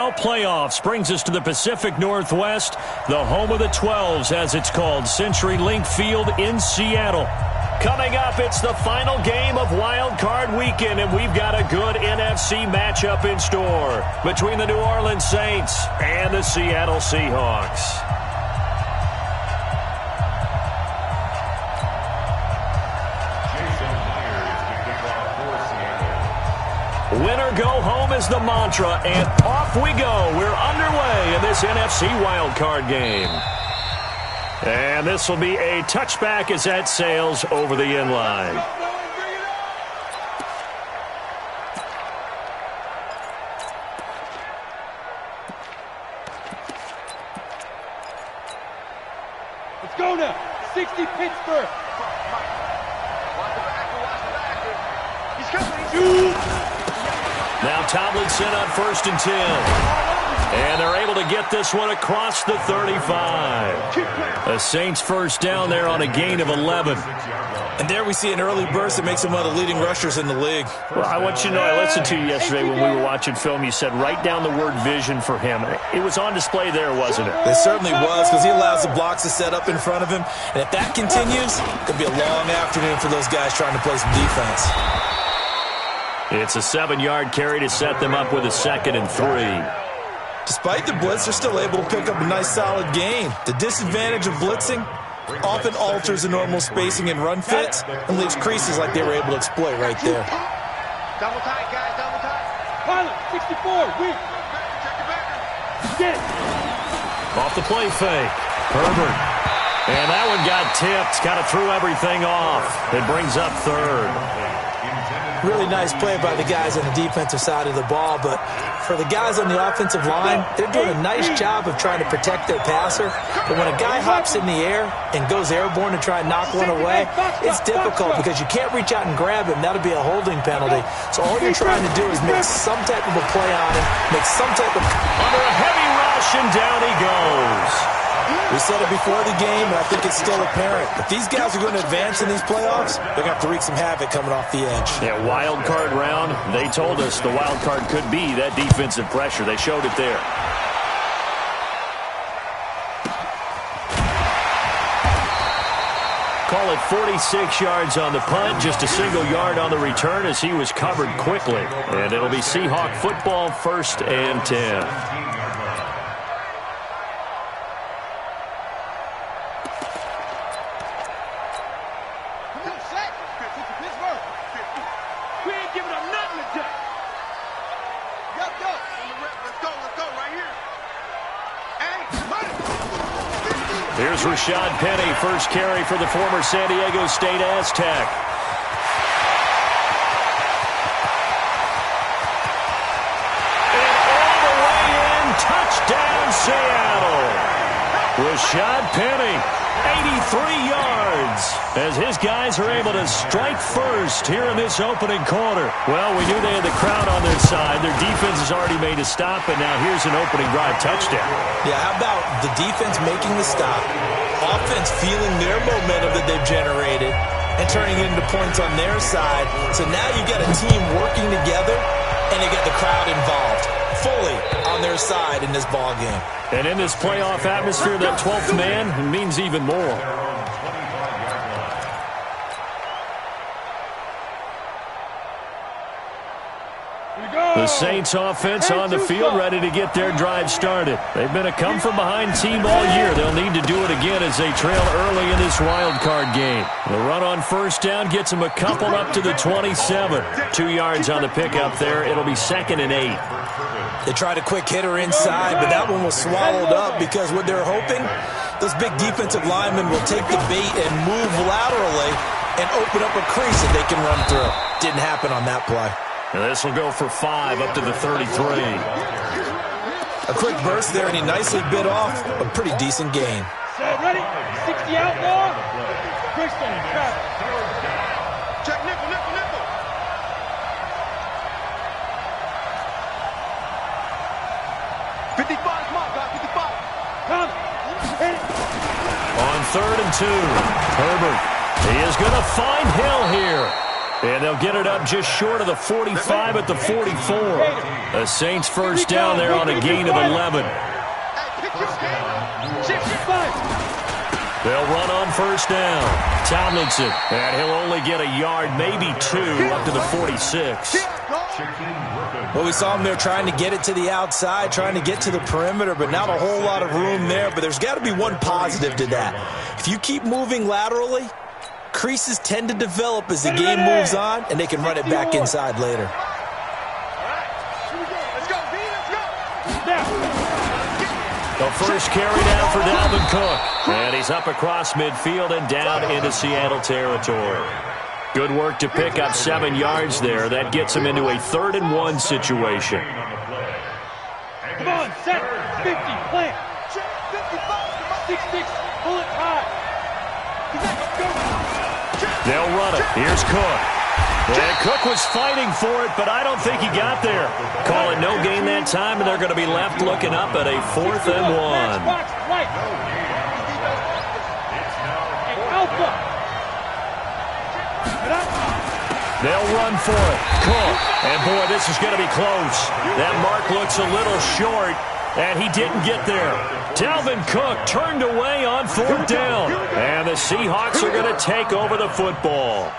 NFL playoffs brings us to the Pacific Northwest, the home of the 12s, as it's called, CenturyLink Field in Seattle. Coming up, it's the final game of Wild Card Weekend, and we've got a good NFC matchup in store between the New Orleans Saints and the Seattle Seahawks. Win or go home is the mantra, and off we go. We're underway in this NFC wildcard game. And this will be a touchback as that sails over the end line. Let's go now. 60 Pittsburgh. He's coming. Now Tomlinson on 1st and 10. And they're able to get this one across the 35. The Saints first down there on a gain of 11. And there we see an early burst that makes him one of the leading rushers in the league. Well, I want you to know, I listened to you yesterday when we were watching film. You said write down the word vision for him. It was on display there, wasn't it? It certainly was, because he allows the blocks to set up in front of him. And if that continues, it could be a long afternoon for those guys trying to play some defense. It's a 7-yard carry to set them up with a 2nd and 3. Despite the blitz, they're still able to pick up a nice solid gain. The disadvantage of blitzing often alters the normal spacing and run fits and leaves creases like they were able to exploit right there. Double tight, guys, double tight. Pilot, 64, weak. Get. Off the play fake. Herbert. And that one got tipped. Kind of threw everything off. It brings up 3rd. Really nice play by the guys on the defensive side of the ball, but for the guys on the offensive line, they're doing a nice job of trying to protect their passer. But when a guy hops in the air and goes airborne to try and knock one away, it's difficult because you can't reach out and grab him. That'll be a holding penalty. So all you're trying to do is make some type of a play on him, make some type of... Under a heavy rush, and down he goes. We said it before the game, and I think it's still apparent. If these guys are going to advance in these playoffs, they're going to have to wreak some havoc coming off the edge. Yeah, wild card round. They told us the wild card could be that defensive pressure. They showed it there. Call it 46 yards on the punt, just a single yard on the return as he was covered quickly. And it'll be Seahawk football, 1st and 10. Here's Rashad Penny, first carry for the former San Diego State Aztec. And all the way in, touchdown Seattle. Rashad Penny, 83 yards, as his guys are able to strike first here in this opening quarter. Well, we knew they had the crowd on their side. Their defense has already made a stop, and now here's an opening drive touchdown. Yeah, how about the defense making the stop, offense feeling their momentum that they've generated, and turning it into points on their side. So now you've got a team working together, and they get the crowd involved fully on their side in this ball game. And in this playoff atmosphere, that 12th man means even more. The Saints offense on the field, ready to get their drive started. They've been a come-from-behind team all year. They'll need to do it again as they trail early in this wild card game. The run on 1st down gets them a couple up to the 27. 2 yards on the pickup there. It'll be 2nd and 8. They tried a quick hitter inside, but that one was swallowed up because what they're hoping, those big defensive linemen will take the bait and move laterally and open up a crease that they can run through. Didn't happen on that play. And this will go for 5 up to the 33. A quick burst there, and he nicely bit off a pretty decent gain. Set, ready? 60 outlaw. Christian, travel. Check nickel, nickel, nickel. 55, come on, guys, 55. Come. On 3rd and 2, Herbert. He is going to find Hill here. And they'll get it up just short of the 45 at the 44. The Saints first down there on a gain of 11. They'll run on first down. Tomlinson, and he'll only get a yard, maybe 2, up to the 46. Well, we saw him there trying to get it to the outside, trying to get to the perimeter, but not a whole lot of room there. But there's got to be one positive to that. If you keep moving laterally, creases tend to develop as the game moves on, and they can run it back inside later. The first carry down for Dalvin Cook. And he's up across midfield and down into Seattle territory. Good work to pick up 7 yards there. That gets him into a 3rd and 1 situation. Come on, set, 50, plant. 6-6, pull it high. They'll run it. Here's Cook. And Cook was fighting for it, but I don't think he got there. Call it no gain that time, and they're going to be left looking up at a 4th and 1. They'll run for it. Cook. And, boy, this is going to be close. That mark looks a little short, and he didn't get there. Dalvin Cook turned away on 4th down. And the Seahawks are going to take over the football.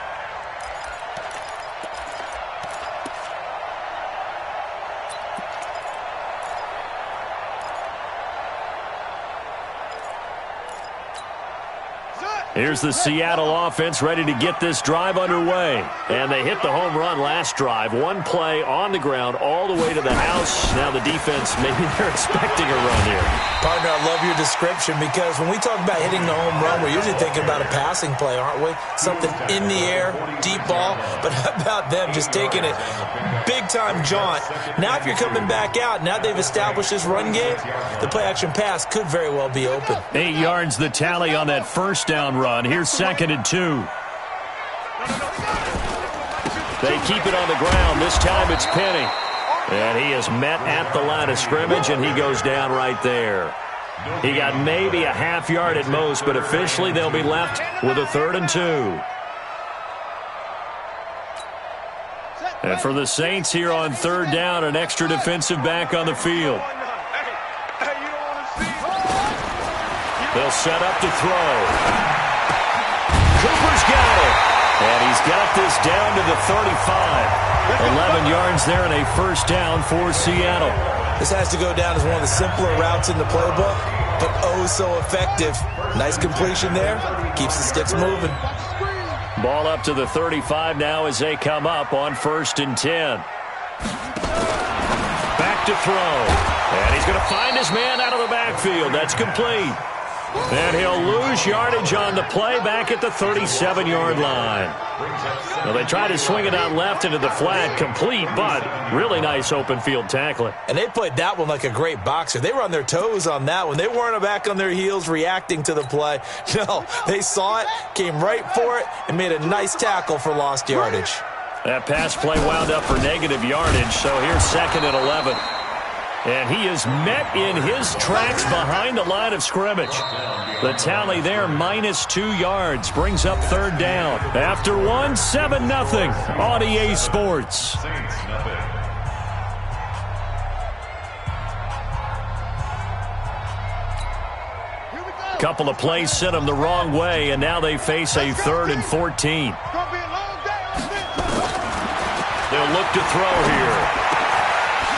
Here's the Seattle offense ready to get this drive underway. And they hit the home run last drive. One play on the ground all the way to the house. Now the defense, maybe they're expecting a run here. Partner, I love your description because when we talk about hitting the home run, we're usually thinking about a passing play, aren't we? Something in the air, deep ball. But how about them just taking it big-time jaunt? Now if you're coming back out, now they've established this run game, the play-action pass could very well be open. 8 yards the tally on that first down run. Here's 2nd and 2. They keep it on the ground. This time it's Penny. And he is met at the line of scrimmage, and he goes down right there. He got maybe a half yard at most, but officially they'll be left with a 3rd and 2. And for the Saints here on 3rd down, an extra defensive back on the field. They'll set up to throw. Cooper's got it. And he's got this down to the 35. 11 yards there and a first down for Seattle. This has to go down as one of the simpler routes in the playbook, but oh so effective. Nice completion there. Keeps the sticks moving. Ball up to the 35 now as they come up on 1st and 10. Back to throw. And he's going to find his man out of the backfield. That's complete. And he'll lose yardage on the play back at the 37-yard line. Well, they tried to swing it out left into the flat, complete, but really nice open field tackling. And they played that one like a great boxer. They were on their toes on that one. They weren't back on their heels reacting to the play. No, they saw it, came right for it, and made a nice tackle for lost yardage. That pass play wound up for negative yardage, so here's 2nd and 11. And he is met in his tracks behind the line of scrimmage. The tally there, -2 yards, brings up 3rd down. After 1, 7-0 on EA Sports. Couple of plays sent them the wrong way, and now they face a 3rd and 14. They'll look to throw here.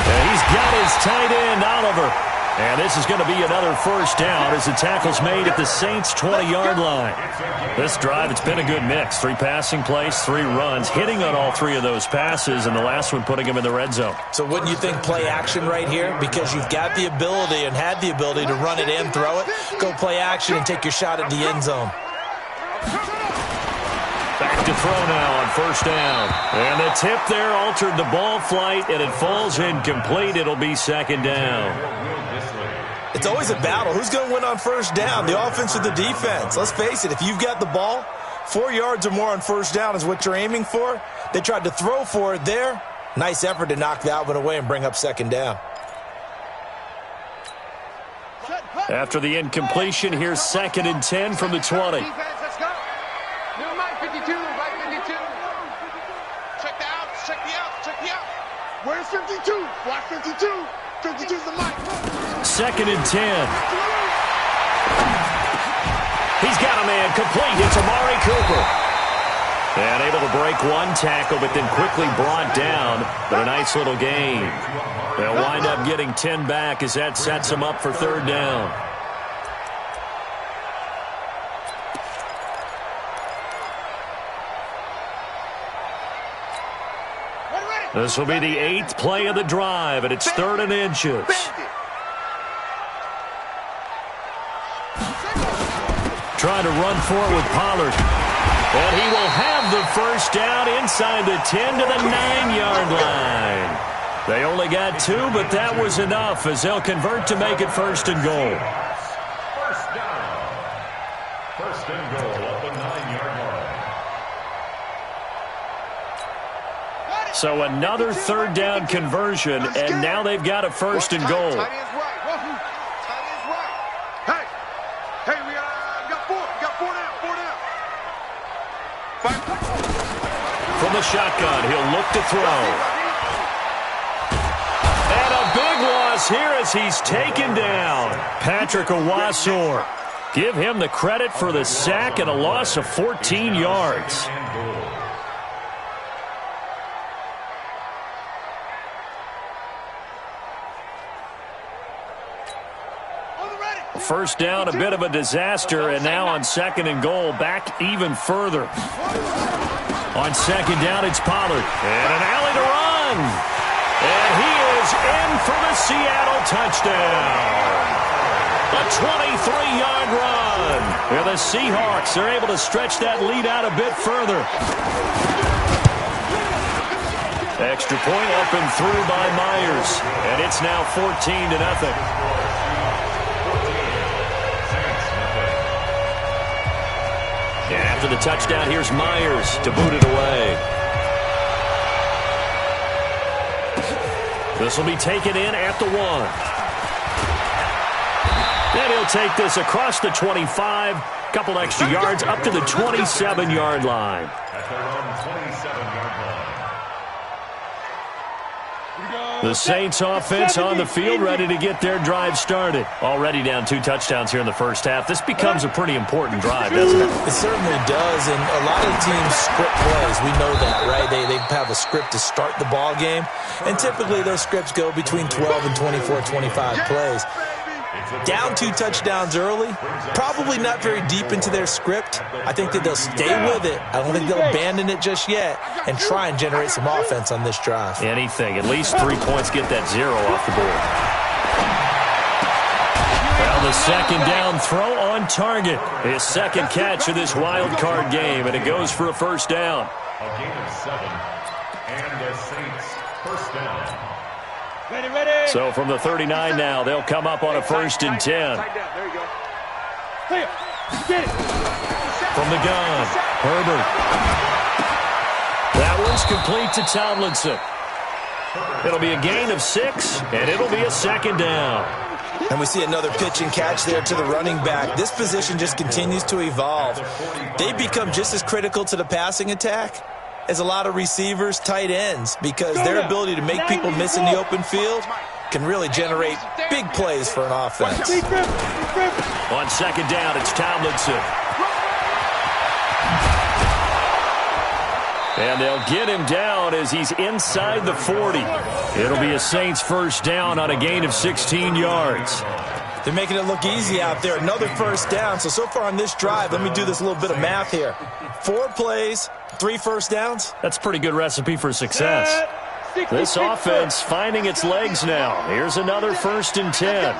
And he's got his tight end, Oliver. And this is going to be another first down as the tackle's made at the Saints' 20-yard line. This drive, it's been a good mix. 3 passing plays, 3 runs, hitting on all 3 of those passes, and the last one putting him in the red zone. So wouldn't you think play action right here? Because you've got the ability and had the ability to run it and throw it. Go play action and take your shot at the end zone. Back to throw now on first down. And the tip there altered the ball flight, and it falls incomplete. It'll be 2nd down. It's always a battle. Who's going to win on first down, the offense or the defense? Let's face it, if you've got the ball, 4 yards or more on first down is what you're aiming for. They tried to throw for it there. Nice effort to knock that one away and bring up 2nd down. After the incompletion, here's 2nd and 10 from the 20. 52. Watch 52. 52's the mic. 2nd and 10. He's got a man complete. It's Amari Cooper. And able to break one tackle, but then quickly brought down. But a nice little gain. They'll wind up getting 10 back as that sets them up for 3rd down. This will be the 8th play of the drive, and it's 3rd and inches. Trying to run for it with Pollard. And he will have the 1st down inside the 10 to the 9-yard line. They only got 2, but that was enough as they'll convert to make it 1st and goal. 1st down. 1st and goal at the 9-yard line. So another 3rd down conversion, and now they've got a 1st and goal. Tight end's right. Tight end's right. Hey, we got 4. We got 4 down. 4 down. From the shotgun, he'll look to throw. And a big loss here as he's taken down. Patrick Owasor. Give him the credit for the sack and a loss of 14 yards. 1st down, a bit of a disaster, and now on 2nd and goal, back even further. On 2nd down, it's Pollard. And an alley to run. And he is in for the Seattle touchdown. A 23-yard run. And the Seahawks are able to stretch that lead out a bit further. Extra point up and through by Myers. And it's now 14-0. And after the touchdown, here's Myers to boot it away. This will be taken in at the 1. And he'll take this across the 25. Couple extra yards up to the 27-yard line. At their own 27-yard line. The Saints offense on the field, ready to get their drive started. Already down 2 touchdowns here in the 1st half. This becomes a pretty important drive, doesn't it? It certainly does, and a lot of teams script plays. We know that, right? They have a script to start the ball game, and typically those scripts go between 12 and 24, 25 plays. Down 2 touchdowns early, probably not very deep into their script. I think that they'll stay with it. I don't think they'll abandon it just yet and try and generate some offense on this drive. Anything. At least 3 points, get that 0 off the board. Well, the 2nd down throw on target. His 2nd catch of this wild card game, and it goes for a 1st down. A gain of 7. And the Saints 1st down. Ready. So from the 39 now, they'll come up on a 1st and 10. There you go. Here. Get it. From the gun, Herbert. That one's complete to Tomlinson. It'll be a gain of 6, and it'll be a 2nd down. And we see another pitch and catch there to the running back. This position just continues to evolve. They become just as critical to the passing attack as a lot of receivers, tight ends, because their ability to make people miss in the open field can really generate big plays for an offense. On 2nd down, it's Tomlinson. And they'll get him down as he's inside the 40. It'll be a Saints 1st down on a gain of 16 yards. They're making it look easy out there. Another 1st down. So far on this drive, let me do this little bit of math here. 4 plays, 3 1st downs. That's a pretty good recipe for success. This offense finding its legs now. Here's another 1st and 10.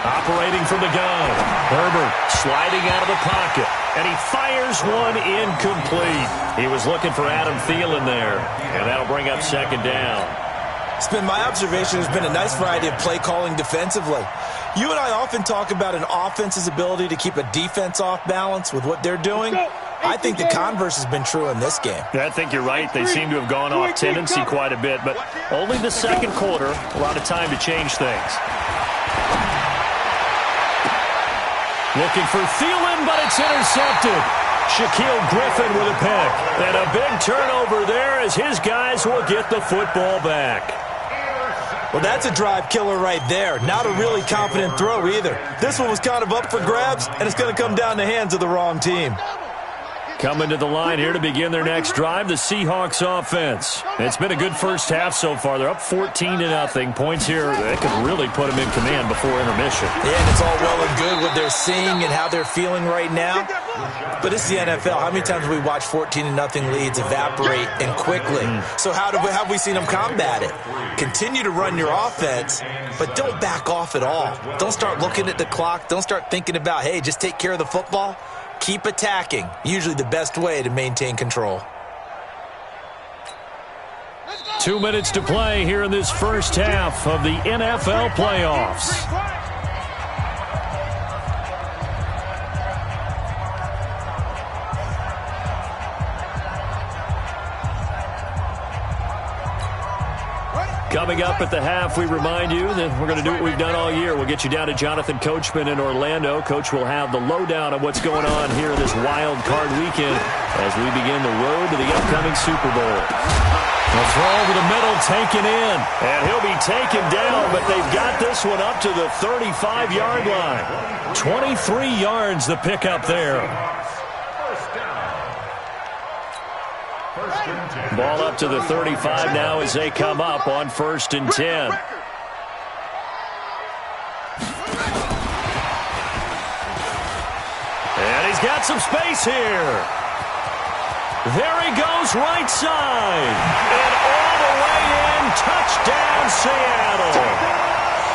Operating from the gun. Herbert sliding out of the pocket. And he fires one incomplete. He was looking for Adam Thielen there. And that'll bring up 2nd down. It's been my observation. There's been a nice variety of play calling defensively. You and I often talk about an offense's ability to keep a defense off balance with what they're doing. I think the converse has been true in this game. I think you're right. They seem to have gone off tendency quite a bit, but only the 2nd quarter, a lot of time to change things. Looking for Thielen, but it's intercepted. Shaquille Griffin with a pick. And a big turnover there as his guys will get the football back. Well, that's a drive killer right there. Not a really confident throw either. This one was kind of up for grabs, and it's going to come down the hands of the wrong team. Coming to the line here to begin their next drive, the Seahawks offense. It's been a good first half so far. They're up 14-0. Points here, they could really put them in command before intermission. Yeah, and it's all well and good what they're seeing and how they're feeling right now. But it's the NFL. How many times have we watched 14-0 leads evaporate and quickly? So how have we seen them combat it? Continue to run your offense, but don't back off at all. Don't start looking at the clock. Don't start thinking about, hey, just take care of the football. Keep attacking. Usually the best way to maintain control. 2 minutes to play here in this first half of the NFL playoffs. Coming up at the half, we remind you that we're going to do what we've done all year. We'll get you down to Jonathan Coachman in Orlando. Coach will have the lowdown of what's going on here this wild card weekend as we begin the road to the upcoming Super Bowl. The throw over the middle, taken in, and he'll be taken down, but they've got this one up to the 35-yard line. 23 yards the pickup there. Ball up to the 35 now as they come up on 1st and 10. And he's got some space here. There he goes, right side. And all the way in, touchdown Seattle.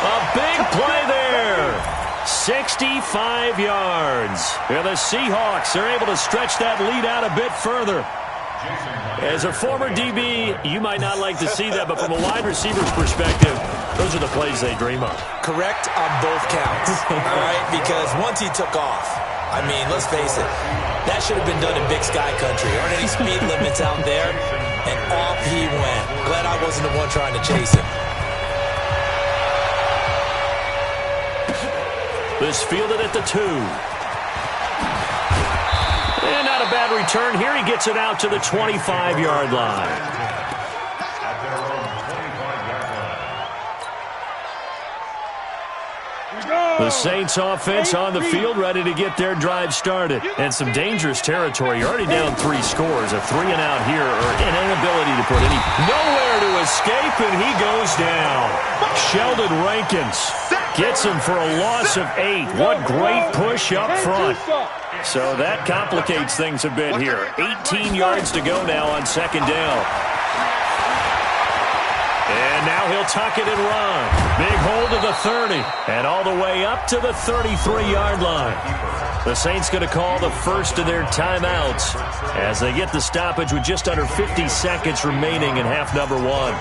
A big play there. 65 yards. And the Seahawks are able to stretch that lead out a bit further. As a former DB, you might not like to see that, but from a wide receiver's perspective, those are the plays they dream of. Correct on both counts, all right? Because once he took off, I mean, let's face it, that should have been done in Big Sky Country. Aren't any speed limits out there? And off he went. Glad I wasn't the one trying to chase him. This fielded at the 2. And not a bad return here. He gets it out to the 25-yard line. The Saints offense on the field, ready to get their drive started. And some dangerous territory. You're already down 3 scores. A 3-and-out here, or an inability to put any. Nowhere to escape, and he goes down. Sheldon Rankins gets him for a loss of 8. What great push up front. So that complicates things a bit here. 18 yards to go now on 2nd down. And now he'll tuck it and run. Big hold of the 30. And all the way up to the 33-yard line. The Saints going to call the first of their timeouts as they get the stoppage with just under 50 seconds remaining in half number 1.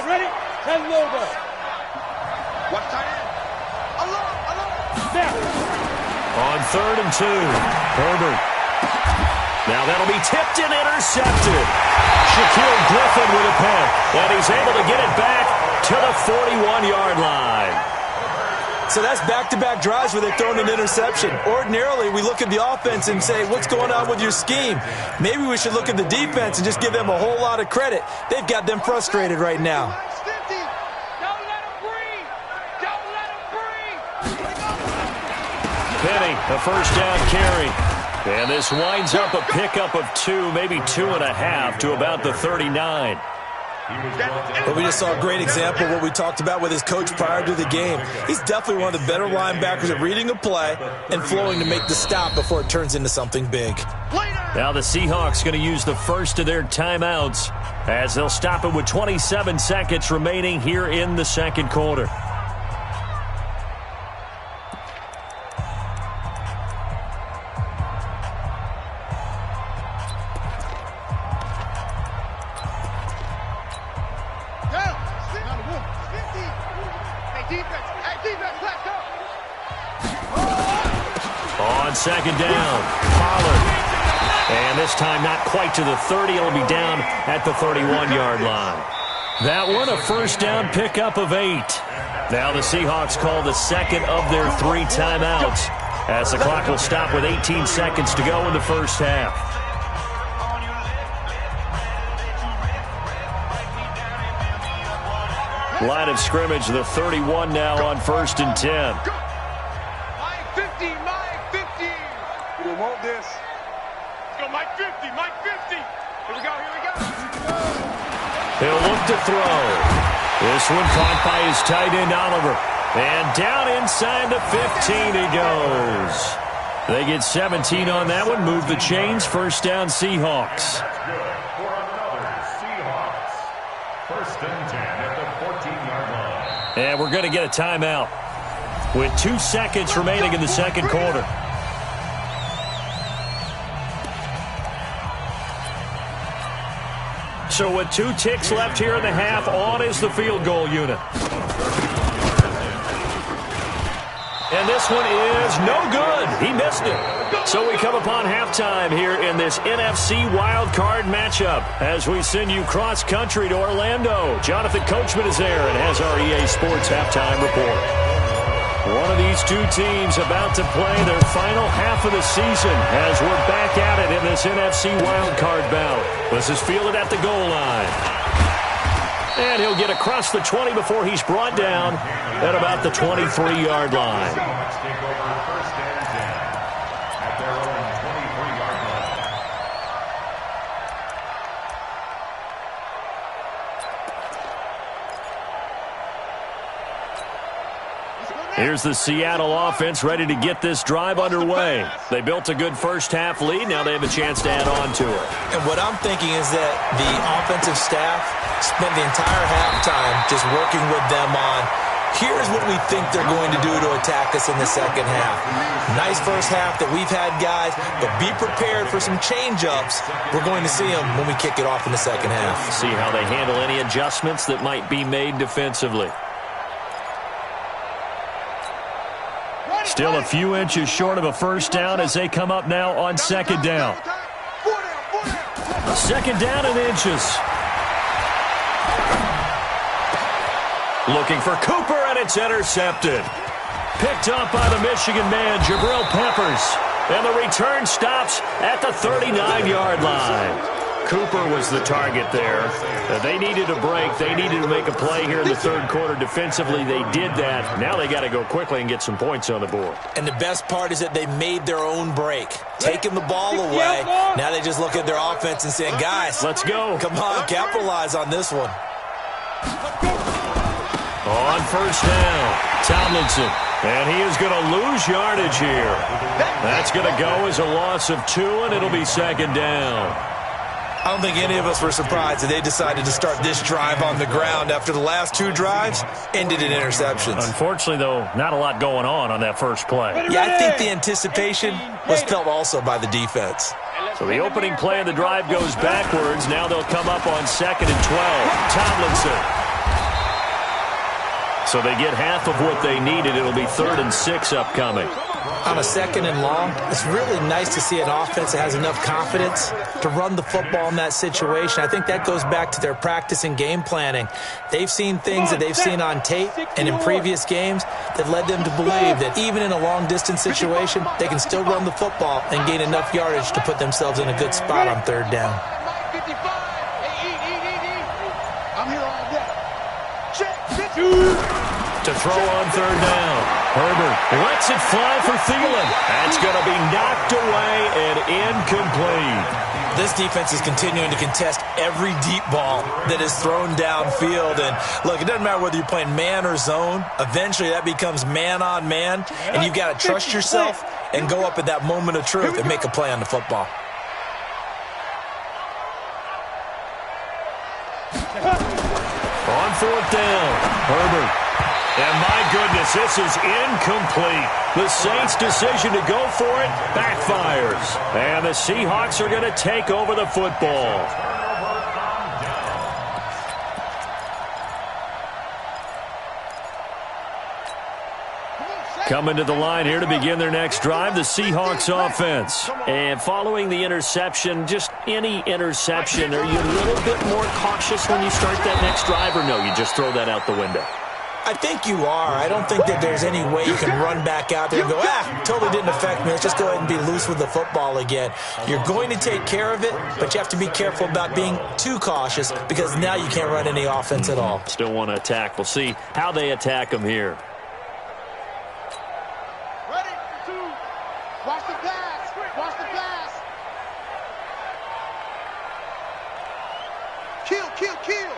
Ready? Head logo. What tight end? On 3rd and 2, Herbert. Now that'll be tipped and intercepted. Shaquille Griffin with a pick. And he's able to get it back to the 41-yard line. So that's back-to-back drives where they're throwing an interception. Ordinarily, we look at the offense and say, what's going on with your scheme? Maybe we should look at the defense and just give them a whole lot of credit. They've got them frustrated right now. Penny, a first down carry. And this winds up a pickup of 2, maybe 2.5 to about the 39. But we just saw a great example of what we talked about with his coach prior to the game. He's definitely one of the better linebackers at reading a play and flowing to make the stop before it turns into something big. Now the Seahawks going to use the first of their timeouts as they'll stop it with 27 seconds remaining here in the 2nd quarter. On 2nd down, Pollard. And this time not quite to the 30. It'll be down at the 31-yard line. That one a first down pickup of 8. Now the Seahawks call the second of their 3 timeouts as the clock will stop with 18 seconds to go in the first half. Line of scrimmage, the 31 now on 1st and 10. Mike 50, Mike 50. We want this. Let's go, Mike 50, Mike 50. Here we go, here we go. He'll look to throw. This one caught by his tight end, Oliver. And down inside the 15 he goes. They get 17 on that one. Move the chains. First down, Seahawks. That's good for another Seahawks. 1st and 10 at the 14-yard line. And we're going to get a timeout with 2 seconds remaining in the second quarter. So with 2 ticks left here in the half, on is the field goal unit. And this one is no good. He missed it. So we come upon halftime here in this NFC wildcard matchup as we send you cross-country to Orlando. Jonathan Coachman is there and has our EA Sports halftime report. One of these 2 teams about to play their final half of the season as we're back at it in this NFC wildcard bout. This is fielded at the goal line. And he'll get across the 20 before he's brought down at about the 23-yard line. Seahawks take over 1st and 10 at their own 23-yard line. Here's the Seattle offense ready to get this drive underway. They built a good first half lead. Now they have a chance to add on to it. And what I'm thinking is that the offensive staff spent the entire halftime just working with them on, here's what we think they're going to do to attack us in the second half. Nice first half that we've had, guys, but be prepared for some change-ups. We're going to see them when we kick it off in the second half. See how they handle any adjustments that might be made defensively. Still a few inches short of a first down as they come up now on 2nd down. 2nd down and inches. Looking for Cooper, and it's intercepted. Picked up by the Michigan man, Jabril Peppers. And the return stops at the 39-yard line. Cooper was the target there. They needed a break. They needed to make a play here in the third quarter. Defensively, they did that. Now they got to go quickly and get some points on the board. And the best part is that they made their own break. Taking the ball away. Now they just look at their offense and saying, guys, let's go. Come on, capitalize on this one. On first down, Tomlinson. And he is going to lose yardage here. That's going to go as a loss of 2, and it'll be 2nd down. I don't think any of us were surprised that they decided to start this drive on the ground after the last 2 drives ended in interceptions. Unfortunately, though, not a lot going on that first play. Yeah, I think the anticipation was felt also by the defense. So the opening play of the drive goes backwards. Now they'll come up on 2nd and 12. Tomlinson. So they get half of what they needed. It'll be 3rd and 6 upcoming. On a 2nd and long, it's really nice to see an offense that has enough confidence to run the football in that situation. I think that goes back to their practice and game planning. They've seen things that they've seen on tape and in previous games that led them to believe that even in a long-distance situation, they can still run the football and gain enough yardage to put themselves in a good spot on 3rd down. I'm here all day. To throw on 3rd down. Herbert lets it fly for Thielen. That's going to be knocked away and incomplete. This defense is continuing to contest every deep ball that is thrown downfield. And look, it doesn't matter whether you're playing man or zone. Eventually that becomes man on man. And you've got to trust yourself and go up at that moment of truth and make a play on the football. On 4th down, Herbert. And my goodness, this is incomplete. The Saints' decision to go for it backfires. And the Seahawks are going to take over the football. Coming to the line here to begin their next drive, the Seahawks offense. And following the interception, just any interception, are you a little bit more cautious when you start that next drive, or no, you just throw that out the window? I think you are. I don't think that there's any way you can run back out there and go, totally didn't affect me. Let's just go ahead and be loose with the football again. You're going to take care of it, but you have to be careful about being too cautious because now you can't run any offense at all. Still want to attack. We'll see how they attack them here. Ready, 2. Watch the pass. Watch the pass. Kill.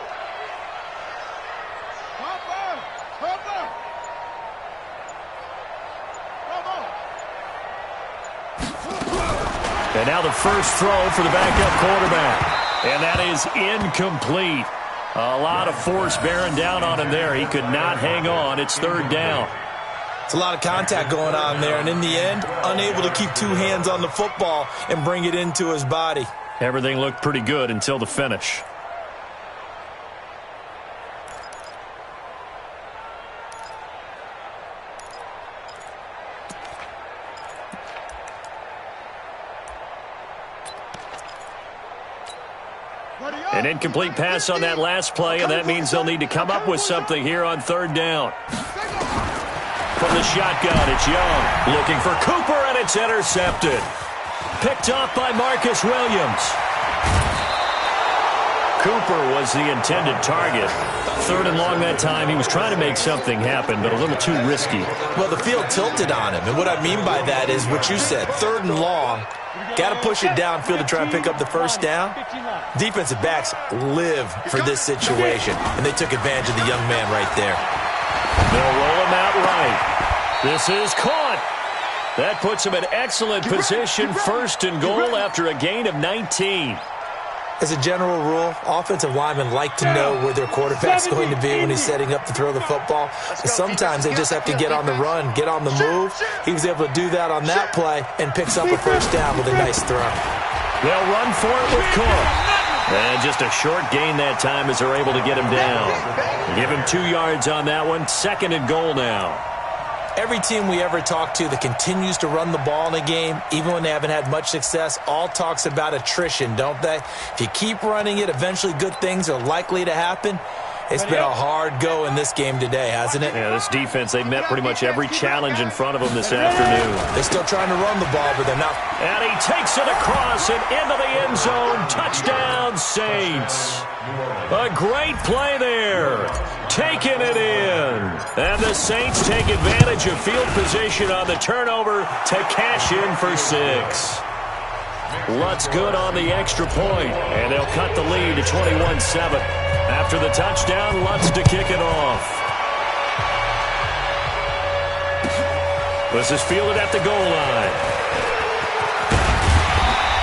And now the first throw for the backup quarterback. And that is incomplete. A lot of force bearing down on him there. He could not hang on. It's third down. It's a lot of contact going on there. And in the end, unable to keep two hands on the football and bring it into his body. Everything looked pretty good until the finish. An incomplete pass on that last play, and that means they'll need to come up with something here on third down. From the shotgun, it's Young. Looking for Cooper, and it's intercepted. Picked off by Marcus Williams. Cooper was the intended target. Third and long that time. He was trying to make something happen, but a little too risky. Well, the field tilted on him, and what I mean by that is what you said. Third and long. Got to push it downfield to try and pick up the first down. Defensive backs live for this situation, and they took advantage of the young man right there. They'll roll him out right. This is caught. That puts him in excellent position, first and goal after a gain of 19. As a general rule, offensive linemen like to know where their quarterback's going to be when he's setting up to throw the football. Sometimes they just have to get on the run, get on the move. He was able to do that on that play and picks up a first down with a nice throw. They'll run for it with Cook. And just a short gain that time as they're able to get him down. Give him 2 yards on that one. Second and goal now. Every team we ever talk to that continues to run the ball in a game, even when they haven't had much success, all talks about attrition, don't they? If you keep running it, eventually good things are likely to happen. It's been a hard go in this game today, hasn't it? Yeah, this defense, they've met pretty much every challenge in front of them this afternoon. They're still trying to run the ball, but they're not. And he takes it across and into the end zone. Touchdown, Saints. A great play there. Taking it in. And the Saints take advantage of field position on the turnover to cash in for 6. Lutz good on the extra point, and they'll cut the lead to 21-7. After the touchdown, Lutz to kick it off. This is fielded at the goal line.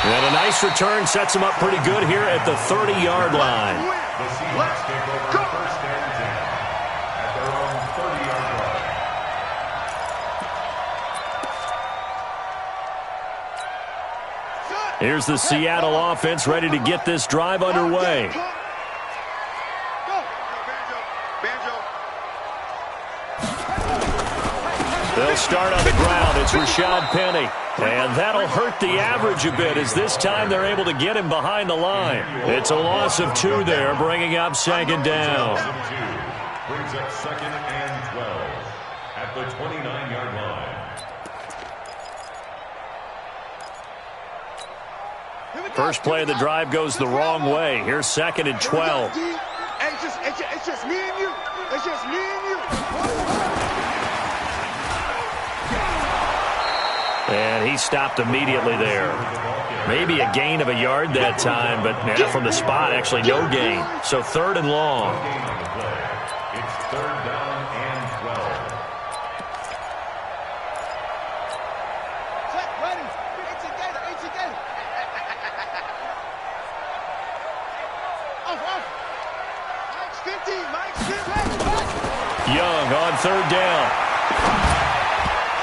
And a nice return sets him up pretty good here at the 30-yard line. The Seahawks take over first and 10 at their own 30-yard line. Here's the Seattle offense ready to get this drive underway. They'll start on the ground. It's Rashad Penny. And that'll hurt the average a bit as this time they're able to get him behind the line. It's a loss of 2 there, bringing up second down. Brings up second and 12 at the 29-yard line. First play of the drive goes the wrong way. Here's second and 12. It's just me and you. It's just me and you. And he stopped immediately there. Maybe a gain of a yard that time, but from the spot, actually no gain. So third and long. It's third down and 12. Young on third down.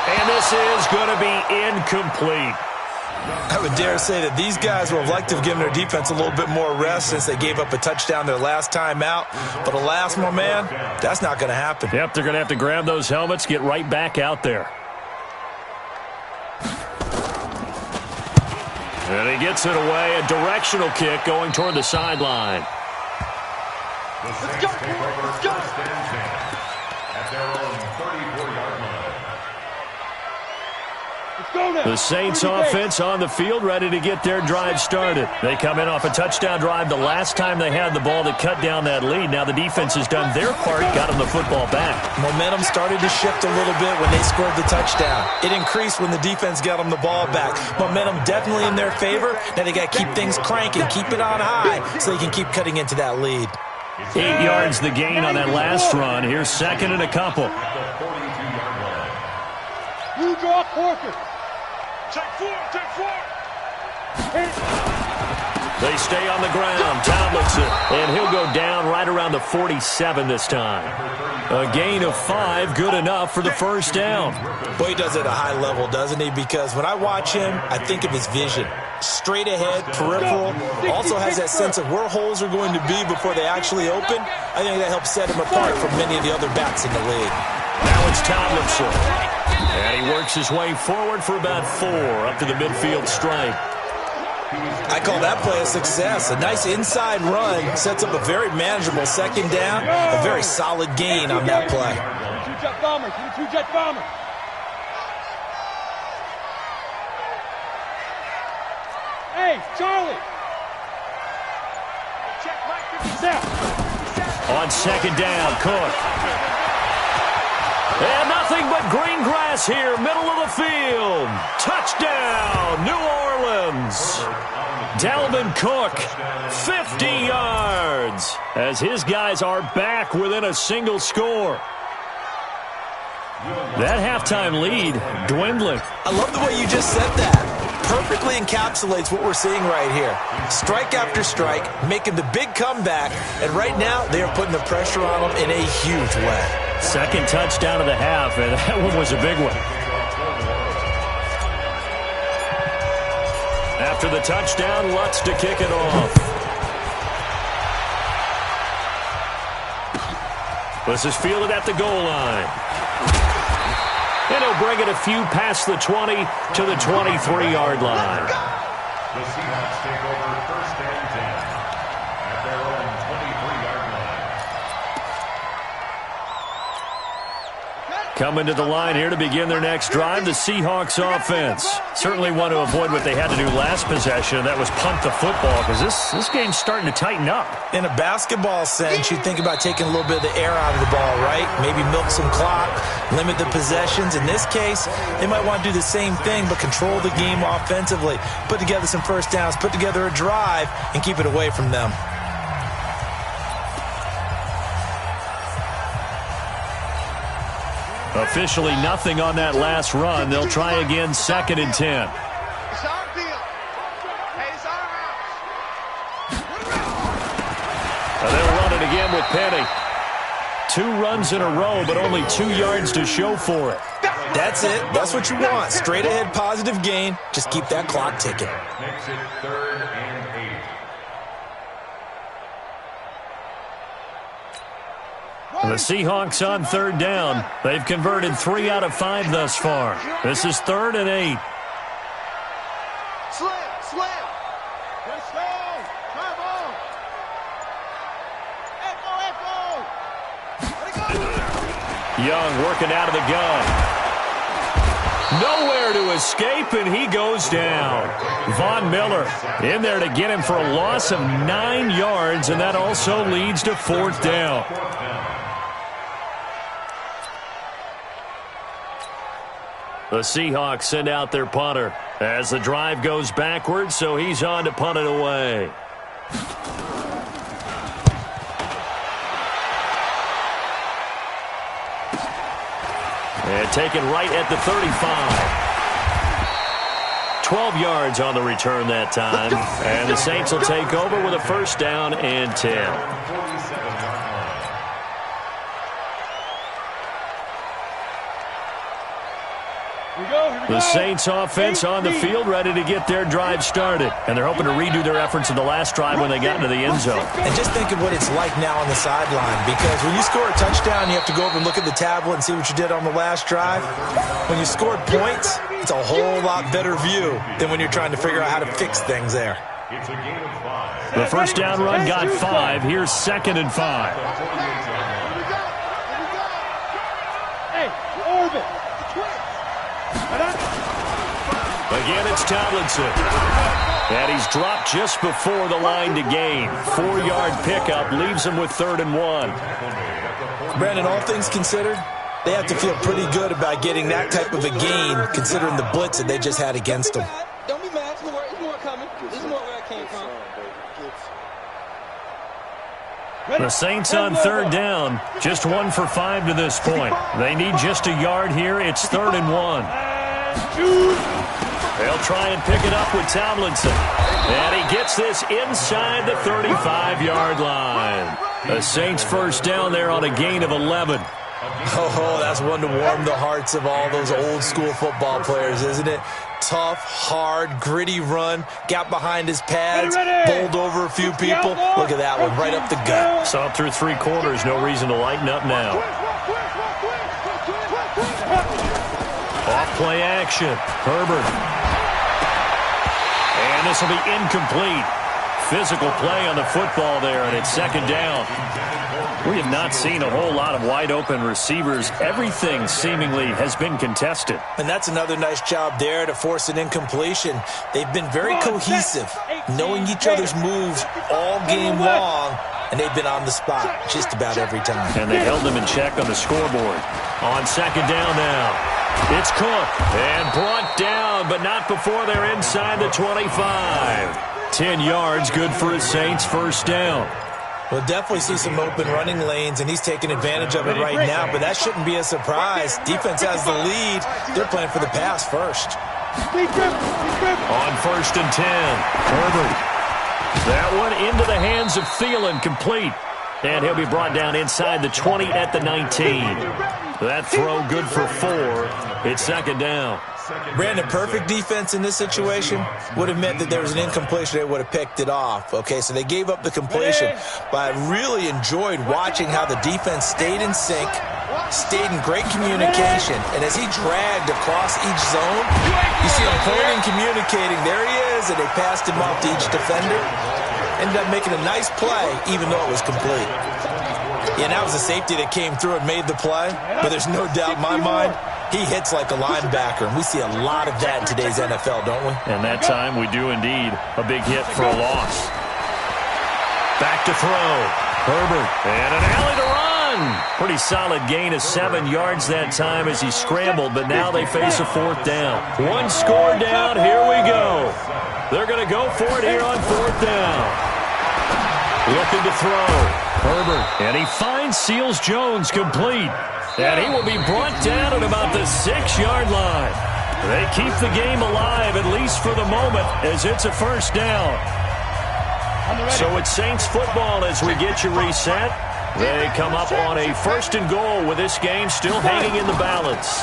And this is going to be incomplete. I would dare say that these guys would have liked to have given their defense a little bit more rest since they gave up a touchdown their last time out. But alas, my man, that's not going to happen. Yep, they're going to have to grab those helmets, get right back out there. And he gets it away, a directional kick going toward the sideline. Let's go, let's go. At their own 34-yard line. Let's go now. The Saints offense on the field, ready to get their drive started. They come in off a touchdown drive the last time they had the ball that cut down that lead. Now the defense has done their part, got them the football back. Momentum started to shift a little bit when they scored the touchdown. It increased when the defense got them the ball back. Momentum definitely in their favor. Now they got to keep things cranking, keep it on high so they can keep cutting into that lead. 8 yards the gain on that last run. Here's second and a couple. You draw Porker. Take four. They stay on the ground. Tomlinson, and he'll go down right around the 47 this time. A gain of 5, good enough for the first down. Boy, he does it at a high level, doesn't he? Because when I watch him, I think of his vision. Straight ahead, peripheral, also has that sense of where holes are going to be before they actually open. I think that helps set him apart from many of the other backs in the league. Now it's Tomlinson. And he works his way forward for about 4 up to the midfield stripe. I call that play a success. A nice inside run sets up a very manageable second down, a very solid gain on that play. Two-jet bomber. Hey, Charlie. Check Mike 57. On second down, Cook. And nothing but green grass here, middle of the field. Touchdown, New Orleans. Dalvin Cook, 50 yards, as his guys are back within a single score. That halftime lead dwindling. I love the way you just said that. Perfectly encapsulates what we're seeing right here. Strike after strike, making the big comeback, and right now they are putting the pressure on them in a huge way. Second touchdown of the half, and that one was a big one. After the touchdown, Lutz to kick it off. This is fielded at the goal line. And he'll bring it a few past the 20 to the 23-yard line. The Seahawks take over first and 10 at their own 23-yard line. Coming to the line here to begin their next drive, the Seahawks offense. Certainly want to avoid what they had to do last possession. That was punt the football, because this game's starting to tighten up. In a basketball sense, you think about taking a little bit of the air out of the ball, right? Maybe milk some clock, limit the possessions. In this case, they might want to do the same thing, but control the game offensively. Put together some first downs, put together a drive, and keep it away from them. Officially nothing on that last run. They'll try again, second and 10. It's our deal. Hey, it's our house. They'll run it again with Penny. 2 runs in a row, but only 2 yards to show for it. That's it. That's what you want. Straight ahead, positive gain. Just keep that clock ticking. Makes it 3rd and 8. The Seahawks on third down. They've converted 3 out of 5 thus far. This is 3rd and 8. Slam. Let's go. Come on. Echo. Young working out of the gun. Nowhere to escape, and he goes down. Von Miller in there to get him for a loss of 9 yards, and that also leads to 4th down. The Seahawks send out their punter as the drive goes backwards, so he's on to punt it away. And taken right at the 35. 12 yards on the return that time. And the Saints will take over with a first down and 10. We The Saints offense on the field, ready to get their drive started. And they're hoping to redo their efforts in the last drive when they got into the end zone. And just think of what it's like now on the sideline, because when you score a touchdown, you have to go over and look at the tablet and see what you did on the last drive. When you scored points, it's a whole lot better view than when you're trying to figure out how to fix things there. It's a game of 5. The first down run got 5. Here's 2nd and 5. Again, it's Tomlinson. And he's dropped just before the line to gain. 4-yard pickup leaves him with 3rd and 1. Brandon, all things considered, they have to feel pretty good about getting that type of a gain, considering the blitz that they just had against them. Don't be mad. There's more coming. There's more where I came from. The Saints on 3rd down. Just 1 for 5 to this point. They need just a yard here. It's 3rd and 1. They'll try and pick it up with Tomlinson. And he gets this inside the 35-yard line. The Saints first down there on a gain of 11. Oh, that's one to warm the hearts of all those old-school football players, isn't it? Tough, hard, gritty run, got behind his pads, bowled over a few people. Look at that one, right up the gut. Saw it through 3 quarters, no reason to lighten up now. Off-play action, Herbert. And this will be incomplete. Physical play on the football there, and it's 2nd down. We have not seen a whole lot of wide-open receivers. Everything seemingly has been contested. And that's another nice job there to force an incompletion. They've been very cohesive, knowing each other's moves all game long, and they've been on the spot just about every time. And they held them in check on the scoreboard. On 2nd down now. It's Cook, and brought down, but not before they're inside the 25. 10 yards, good for his Saints, first down. We'll definitely see some open running lanes, and he's taking advantage of it right now, but that shouldn't be a surprise. Defense has the lead. They're playing for the pass first. On 1st and 10, Herbert. That one into the hands of Thielen, complete. And he'll be brought down inside the 20 at the 19. That throw good for 4. It's 2nd down. Brandon, perfect defense in this situation would have meant that there was an incompletion. They would have picked it off. Okay, so they gave up the completion. But I really enjoyed watching how the defense stayed in sync, stayed in great communication. And as he dragged across each zone, you see him pointing, communicating. There he is, and they passed him off to each defender. Ended up making a nice play, even though it was complete. Yeah, and that was a safety that came through and made the play. But there's no doubt in my mind, he hits like a linebacker, and we see a lot of that in today's NFL, don't we? And that time we do indeed. A big hit for a loss. Back to throw. Herbert, and an alley to run. Pretty solid gain of 7 yards that time as he scrambled, but now they face a 4th down. 1 score down, here we go. They're going to go for it here on 4th down. Looking to throw. Herbert, and he finds Seals-Jones complete. And he will be brought down at about the 6-yard line. They keep the game alive, at least for the moment, as it's a first down. So it's Saints football as we get you reset. They come up on a 1st and goal with this game still hanging in the balance.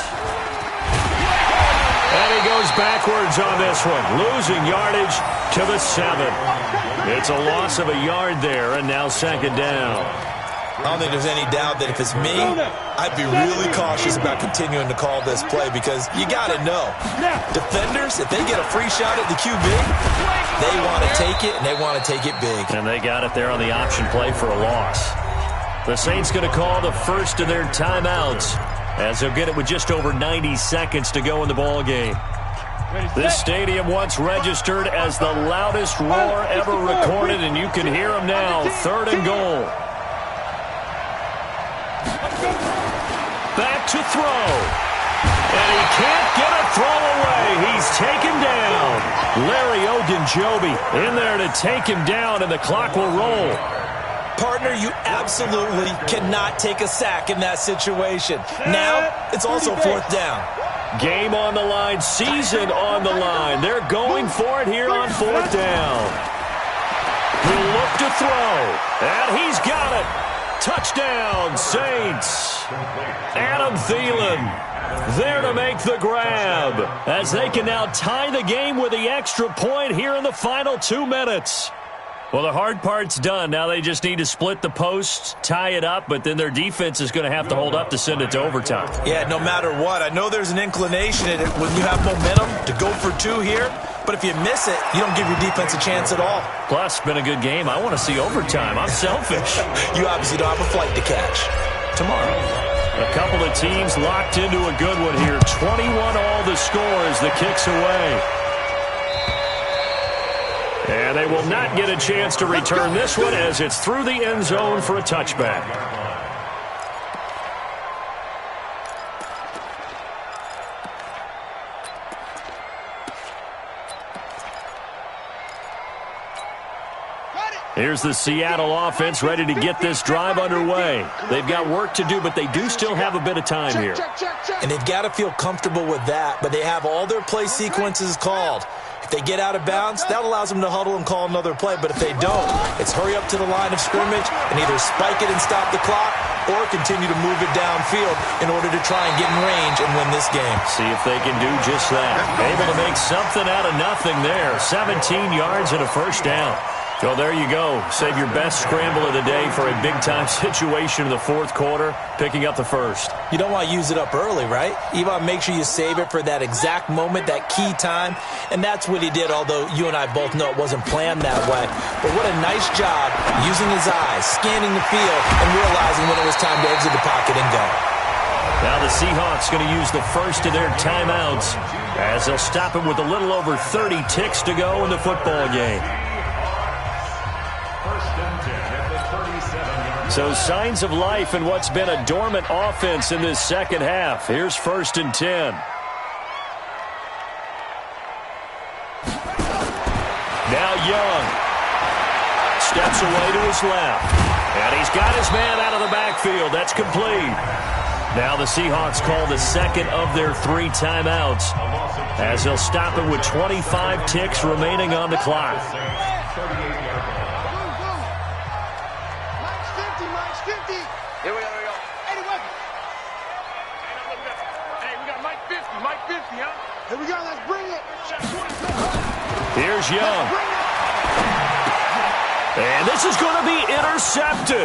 And he goes backwards on this one, losing yardage to the 7. It's a loss of a yard there, and now 2nd down. I don't think there's any doubt that if it's me, I'd be really cautious about continuing to call this play because you got to know, defenders, if they get a free shot at the QB, they want to take it, and they want to take it big. And they got it there on the option play for a loss. The Saints going to call the first of their timeouts as they'll get it with just over 90 seconds to go in the ball game. This stadium once registered as the loudest roar ever recorded, and you can hear them now. 3rd and goal. Back to throw. And he can't get a throw away. He's taken down. Larry Ogunjobi in there to take him down, and the clock will roll. Partner, you absolutely cannot take a sack in that situation. Now, it's also 4th down. Game on the line, season on the line. They're going for it here on 4th down. He'll look to throw, and he's got it. Touchdown, Saints. Adam Thielen there to make the grab as they can now tie the game with the extra point here in the final 2 minutes. Well, the hard part's done. Now they just need to split the posts, tie it up, but then their defense is going to have to hold up to send it to overtime. Yeah, no matter what. I know there's an inclination in it when you have momentum to go for 2 here, but if you miss it, you don't give your defense a chance at all. Plus, it's been a good game. I want to see overtime. I'm selfish. You obviously don't have a flight to catch. Tomorrow. A couple of teams locked into a good one here. 21 all the score as the kick's away. And they will not get a chance to return this one as it's through the end zone for a touchback. Here's the Seattle offense ready to get this drive underway. They've got work to do, but they do still have a bit of time here. And they've got to feel comfortable with that, but they have all their play sequences called. If they get out of bounds, that allows them to huddle and call another play. But if they don't, it's hurry up to the line of scrimmage and either spike it and stop the clock or continue to move it downfield in order to try and get in range and win this game. See if they can do just that. Able to make something out of nothing there. 17 yards and a first down. Well, there you go. Save your best scramble of the day for a big-time situation in the fourth quarter, picking up the first. You don't want to use it up early, right? You want to make sure you save it for that exact moment, that key time, and that's what he did, although you and I both know it wasn't planned that way. But what a nice job using his eyes, scanning the field, and realizing when it was time to exit the pocket and go. Now the Seahawks going to use the first of their timeouts as they'll stop it with a little over 30 ticks to go in the football game. So signs of life in what's been a dormant offense in this second half. Here's 1st and 10. Now Young steps away to his left. And he's got his man out of the backfield. That's complete. Now the Seahawks call the second of their 3 timeouts as they'll stop it with 25 ticks remaining on the clock. Here we go. Hey, we got Mike 50, huh? Here we go, let's bring it. Here's Young. And this is going to be intercepted.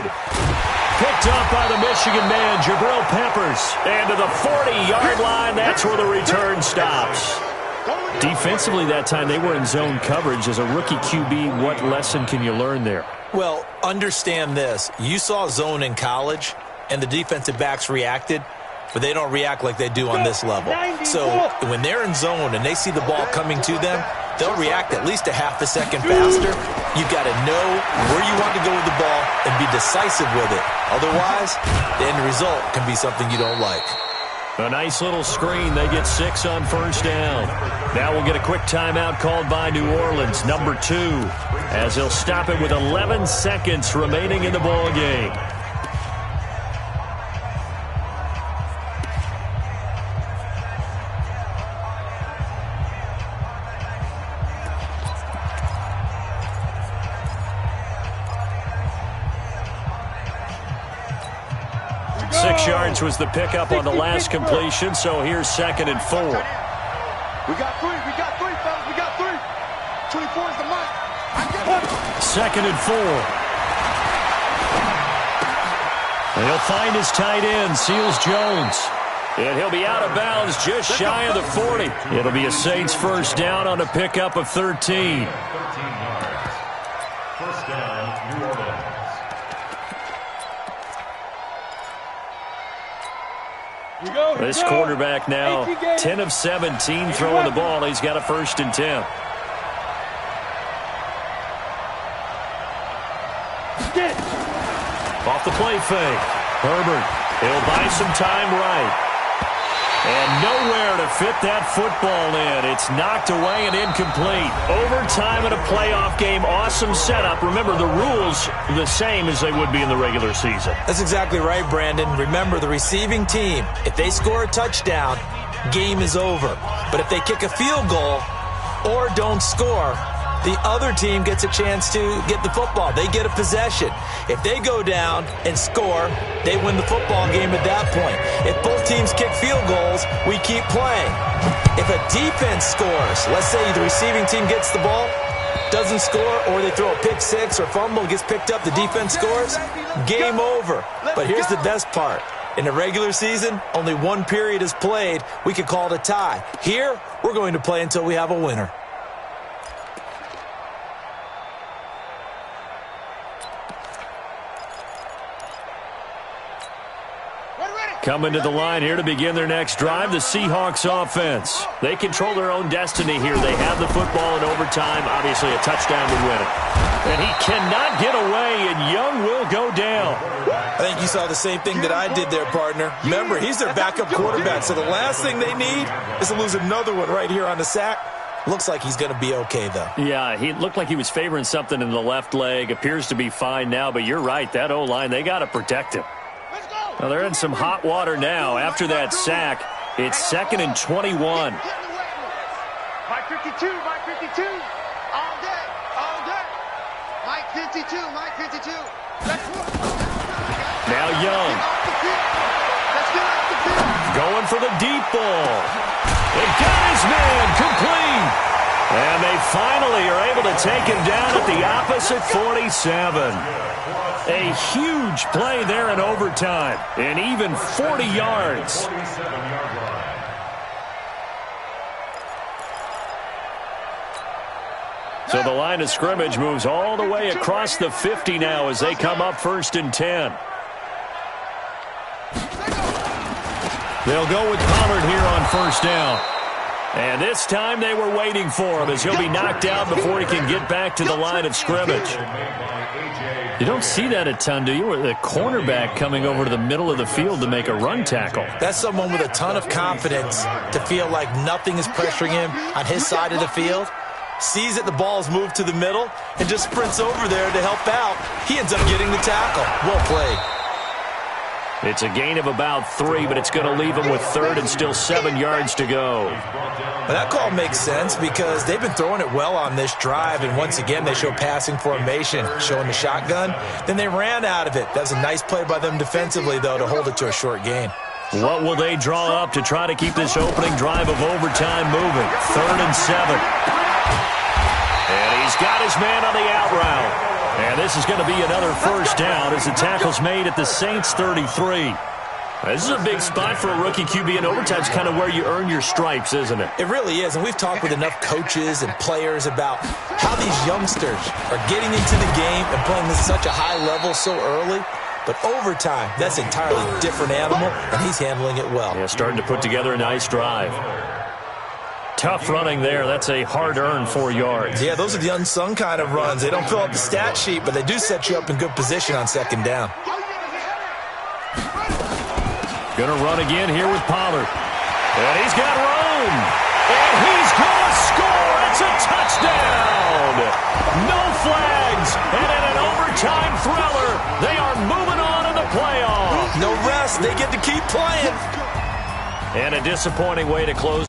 Picked up by the Michigan man, Jabril Peppers. And to the 40-yard line, that's where the return stops. Defensively that time, they were in zone coverage. As a rookie QB, what lesson can you learn there? Well, understand this. You saw zone in college, and the defensive backs reacted, but they don't react like they do on this level. So when they're in zone and they see the ball coming to them, they'll react at least a half a second faster. You've got to know where you want to go with the ball and be decisive with it. Otherwise, the end result can be something you don't like. A nice little screen. They get 6 on first down. Now we'll get a quick timeout called by New Orleans, number 2, as they'll stop it with 11 seconds remaining in the ball game. Yards was the pickup on the last completion, so here's 2nd and 4. We got 3, fellas, we got 3. 24 is the mark. 2nd and 4. And he'll find his tight end, Seals Jones. And he'll be out of bounds just shy of the 40. It'll be a Saints first down on a pickup of 13. First down, New Orleans. This quarterback now 10 of 17 throwing the ball. He's got a 1st and 10. Off the play fake. Herbert, he'll buy some time right. And nowhere to fit that football in. It's knocked away and incomplete. Overtime in a playoff game. Awesome setup. Remember, the rules are the same as they would be in the regular season. That's exactly right, Brandon. Remember, the receiving team, if they score a touchdown, game is over. But if they kick a field goal or don't score, the other team gets a chance to get the football. They get a possession. If they go down and score, they win the football game at that point. If both teams kick field goals, we keep playing. If a defense scores, let's say the receiving team gets the ball, doesn't score, or they throw a pick six or fumble, gets picked up, the defense scores, game over. But here's the best part. In the regular season, only one period is played. We could call it a tie. Here, we're going to play until we have a winner. Coming to the line here to begin their next drive, the Seahawks offense. They control their own destiny here. They have the football in overtime. Obviously, a touchdown would win it. And he cannot get away, and Young will go down. I think you saw the same thing that I did there, partner. Remember, he's their backup quarterback, so the last thing they need is to lose another one right here on the sack. Looks like he's going to be okay, though. Yeah, he looked like he was favoring something in the left leg. Appears to be fine now, but you're right. That O-line, they got to protect him. Well, they're in some hot water now. After that sack, it's 2nd and 21. Mike 52, Mike 52. All day, all day. Mike 52, Mike 52. Now Young. Going for the deep ball. It got his man complete. And they finally are able to take him down at the opposite 47. A huge play there in overtime. And even 40 yards. So the line of scrimmage moves all the way across the 50 now as they come up 1st and 10. They'll go with Pollard here on 1st down. And this time they were waiting for him as he'll be knocked out before he can get back to the line of scrimmage. You don't see that a ton, do you? With a cornerback coming over to the middle of the field to make a run tackle. That's someone with a ton of confidence to feel like nothing is pressuring him on his side of the field. Sees that the ball's moved to the middle and just sprints over there to help out. He ends up getting the tackle. Well played. It's a gain of about 3, but it's going to leave him with 3rd and still 7 yards to go. Well, that call makes sense because they've been throwing it well on this drive, and once again they show passing formation, showing the shotgun. Then they ran out of it. That was a nice play by them defensively, though, to hold it to a short gain. What will they draw up to try to keep this opening drive of overtime moving? 3rd and 7. And he's got his man on the out route. And this is going to be another 1st down as the tackle's made at the Saints 33. This is a big spot for a rookie QB, and overtime is kind of where you earn your stripes, isn't it? It really is, and we've talked with enough coaches and players about how these youngsters are getting into the game and playing at such a high level so early. But overtime, that's an entirely different animal, and he's handling it well. Yeah, starting to put together a nice drive. Tough running there. That's a hard-earned 4 yards. Yeah, those are the unsung kind of runs. They don't fill up the stat sheet, but they do set you up in good position on 2nd down. Going to run again here with Pollard. And he's got room. And he's going to score. It's a touchdown. No flags. And in an overtime thriller, they are moving on in the playoffs. No rest. They get to keep playing. And a disappointing way to close.